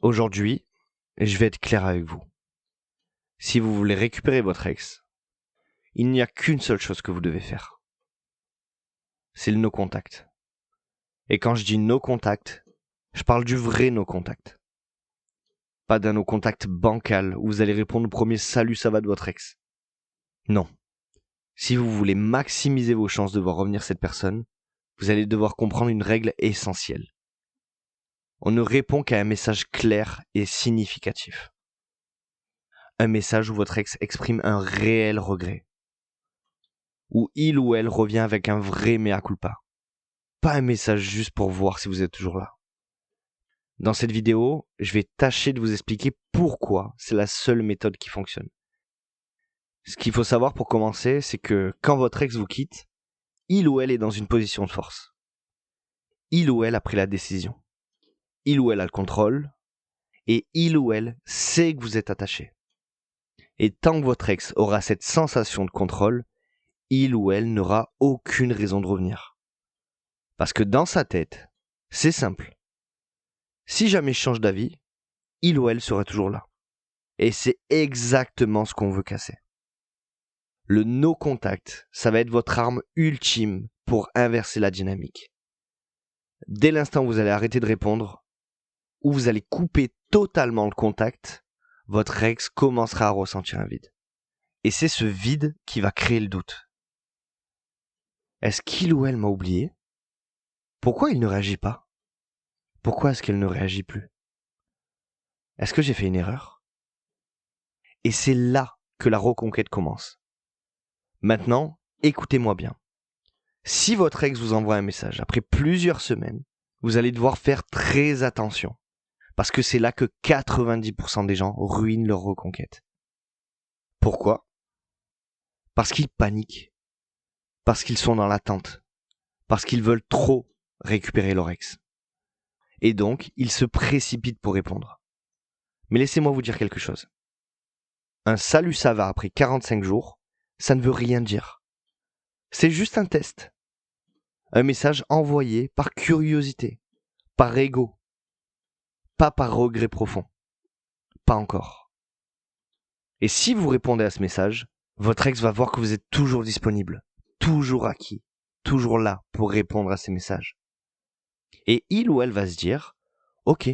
Aujourd'hui, je vais être clair avec vous. Si vous voulez récupérer votre ex, il n'y a qu'une seule chose que vous devez faire. C'est le no contact. Et quand je dis no contact, je parle du vrai no contact. Pas d'un no contact bancal où vous allez répondre au premier salut ça va de votre ex. Non. Si vous voulez maximiser vos chances de voir revenir cette personne, vous allez devoir comprendre une règle essentielle. On ne répond qu'à un message clair et significatif. Un message où votre ex exprime un réel regret. Où il ou elle revient avec un vrai mea culpa. Pas un message juste pour voir si vous êtes toujours là. Dans cette vidéo, je vais tâcher de vous expliquer pourquoi c'est la seule méthode qui fonctionne. Ce qu'il faut savoir pour commencer, c'est que quand votre ex vous quitte, il ou elle est dans une position de force. Il ou elle a pris la décision. Il ou elle a le contrôle. Et il ou elle sait que vous êtes attaché. Et tant que votre ex aura cette sensation de contrôle, il ou elle n'aura aucune raison de revenir. Parce que dans sa tête, c'est simple. Si jamais je change d'avis, il ou elle sera toujours là. Et c'est exactement ce qu'on veut casser. Le no contact, ça va être votre arme ultime pour inverser la dynamique. Dès l'instant où vous allez arrêter de répondre, ou vous allez couper totalement le contact, votre ex commencera à ressentir un vide. Et c'est ce vide qui va créer le doute. Est-ce qu'il ou elle m'a oublié ? Pourquoi il ne réagit pas ? Pourquoi est-ce qu'elle ne réagit plus ? Est-ce que j'ai fait une erreur ? Et c'est là que la reconquête commence. Maintenant, écoutez-moi bien. Si votre ex vous envoie un message après plusieurs semaines, vous allez devoir faire très attention. Parce que c'est là que 90% des gens ruinent leur reconquête. Pourquoi ? Parce qu'ils paniquent. Parce qu'ils sont dans l'attente. Parce qu'ils veulent trop récupérer leur ex. Et donc, ils se précipitent pour répondre. Mais laissez-moi vous dire quelque chose. Un salut ça va après 45 jours, ça ne veut rien dire. C'est juste un test. Un message envoyé par curiosité, par ego, pas par regret profond. Pas encore. Et si vous répondez à ce message, votre ex va voir que vous êtes toujours disponible, toujours acquis, toujours là pour répondre à ces messages. Et il ou elle va se dire, ok,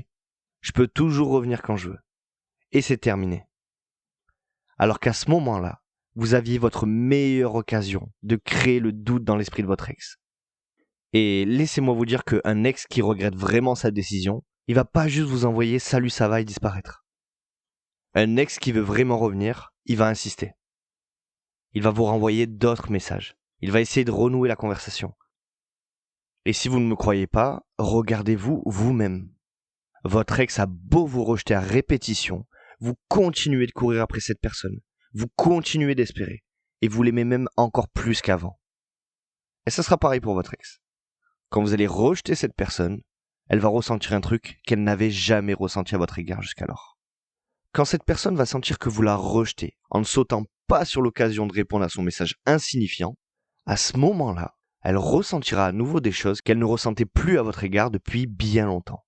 je peux toujours revenir quand je veux. Et c'est terminé. Alors qu'à ce moment-là, vous aviez votre meilleure occasion de créer le doute dans l'esprit de votre ex. Et laissez-moi vous dire qu'un ex qui regrette vraiment sa décision, il va pas juste vous envoyer salut ça va et disparaître. Un ex qui veut vraiment revenir, il va insister. Il va vous renvoyer d'autres messages. Il va essayer de renouer la conversation. Et si vous ne me croyez pas, regardez-vous vous-même. Votre ex a beau vous rejeter à répétition, vous continuez de courir après cette personne. Vous continuez d'espérer. Et vous l'aimez même encore plus qu'avant. Et ça sera pareil pour votre ex. Quand vous allez rejeter cette personne, elle va ressentir un truc qu'elle n'avait jamais ressenti à votre égard jusqu'alors. Quand cette personne va sentir que vous la rejetez en ne sautant pas sur l'occasion de répondre à son message insignifiant, à ce moment-là, elle ressentira à nouveau des choses qu'elle ne ressentait plus à votre égard depuis bien longtemps.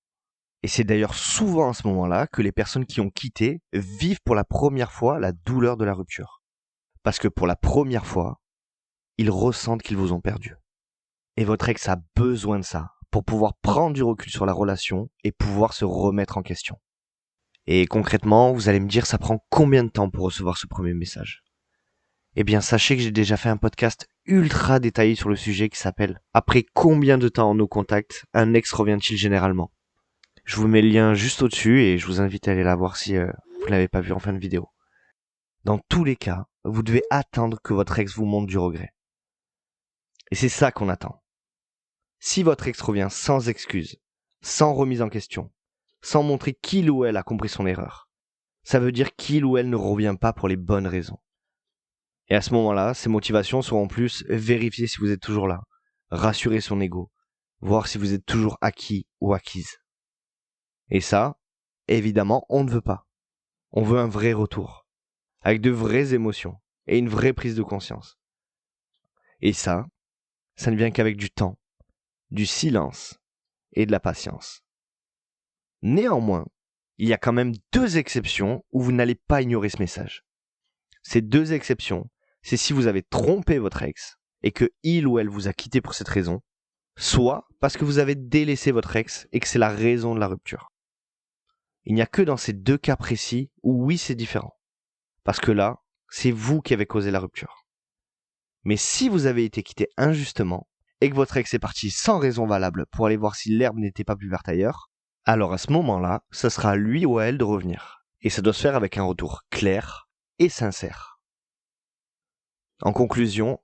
Et c'est d'ailleurs souvent à ce moment-là que les personnes qui ont quitté vivent pour la première fois la douleur de la rupture. Parce que pour la première fois, ils ressentent qu'ils vous ont perdu. Et votre ex a besoin de ça pour pouvoir prendre du recul sur la relation et pouvoir se remettre en question. Et concrètement, vous allez me dire ça prend combien de temps pour recevoir ce premier message ? Eh bien, sachez que j'ai déjà fait un podcast ultra détaillé sur le sujet qui s'appelle « Après combien de temps en no contact, un ex revient-il généralement ?» Je vous mets le lien juste au-dessus et je vous invite à aller la voir si vous ne l'avez pas vu en fin de vidéo. Dans tous les cas, vous devez attendre que votre ex vous montre du regret. Et c'est ça qu'on attend. Si votre ex revient sans excuse, sans remise en question, sans montrer qu'il ou elle a compris son erreur, ça veut dire qu'il ou elle ne revient pas pour les bonnes raisons. Et à ce moment-là, ses motivations seront plus vérifier si vous êtes toujours là, rassurer son ego, voir si vous êtes toujours acquis ou acquise. Et ça, évidemment, on ne veut pas. On veut un vrai retour, avec de vraies émotions et une vraie prise de conscience. Et ça ne vient qu'avec du temps, du silence et de la patience. Néanmoins, il y a quand même 2 exceptions où vous n'allez pas ignorer ce message. Ces 2 exceptions, c'est si vous avez trompé votre ex et que il ou elle vous a quitté pour cette raison, soit parce que vous avez délaissé votre ex et que c'est la raison de la rupture. Il n'y a que dans ces 2 cas précis où oui, c'est différent. Parce que là, c'est vous qui avez causé la rupture. Mais si vous avez été quitté injustement et que votre ex est parti sans raison valable pour aller voir si l'herbe n'était pas plus verte ailleurs, alors à ce moment-là, ça sera à lui ou à elle de revenir. Et ça doit se faire avec un retour clair et sincère. En conclusion,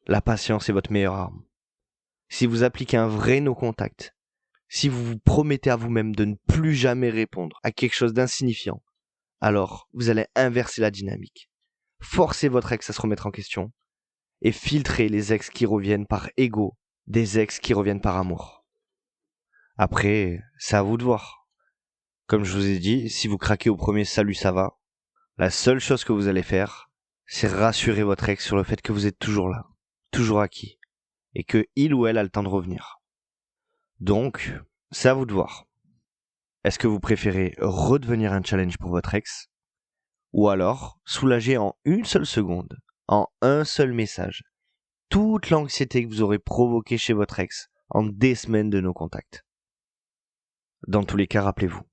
la patience est votre meilleure arme. Si vous appliquez un vrai no contact, si vous vous promettez à vous-même de ne plus jamais répondre à quelque chose d'insignifiant, alors vous allez inverser la dynamique. Forcez votre ex à se remettre en question et filtrez les ex qui reviennent par ego des ex qui reviennent par amour. Après, c'est à vous de voir. Comme je vous ai dit, si vous craquez au premier salut ça va, la seule chose que vous allez faire, c'est rassurer votre ex sur le fait que vous êtes toujours là, toujours acquis, et que il ou elle a le temps de revenir. Donc, c'est à vous de voir. Est-ce que vous préférez redevenir un challenge pour votre ex, ou alors soulager en une seule seconde, en un seul message, toute l'anxiété que vous aurez provoquée chez votre ex en des semaines de no contact? Dans tous les cas, rappelez-vous,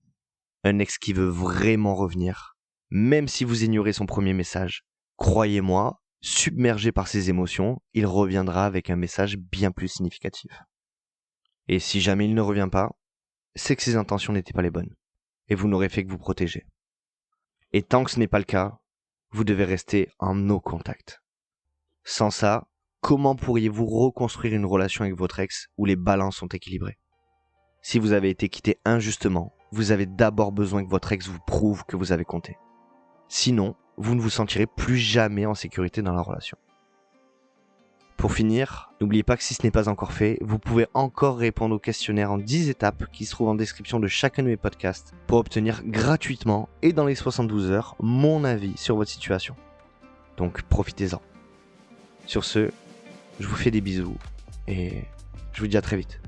un ex qui veut vraiment revenir, même si vous ignorez son premier message, croyez-moi, submergé par ses émotions, il reviendra avec un message bien plus significatif. Et si jamais il ne revient pas, c'est que ses intentions n'étaient pas les bonnes, et vous n'aurez fait que vous protéger. Et tant que ce n'est pas le cas, vous devez rester en no contact. Sans ça, comment pourriez-vous reconstruire une relation avec votre ex où les balances sont équilibrées? Si vous avez été quitté injustement, vous avez d'abord besoin que votre ex vous prouve que vous avez compté. Sinon, vous ne vous sentirez plus jamais en sécurité dans la relation. Pour finir, n'oubliez pas que si ce n'est pas encore fait, vous pouvez encore répondre au questionnaire en 10 étapes qui se trouvent en description de chacun de mes podcasts pour obtenir gratuitement et dans les 72 heures mon avis sur votre situation. Donc profitez-en. Sur ce, je vous fais des bisous et je vous dis à très vite.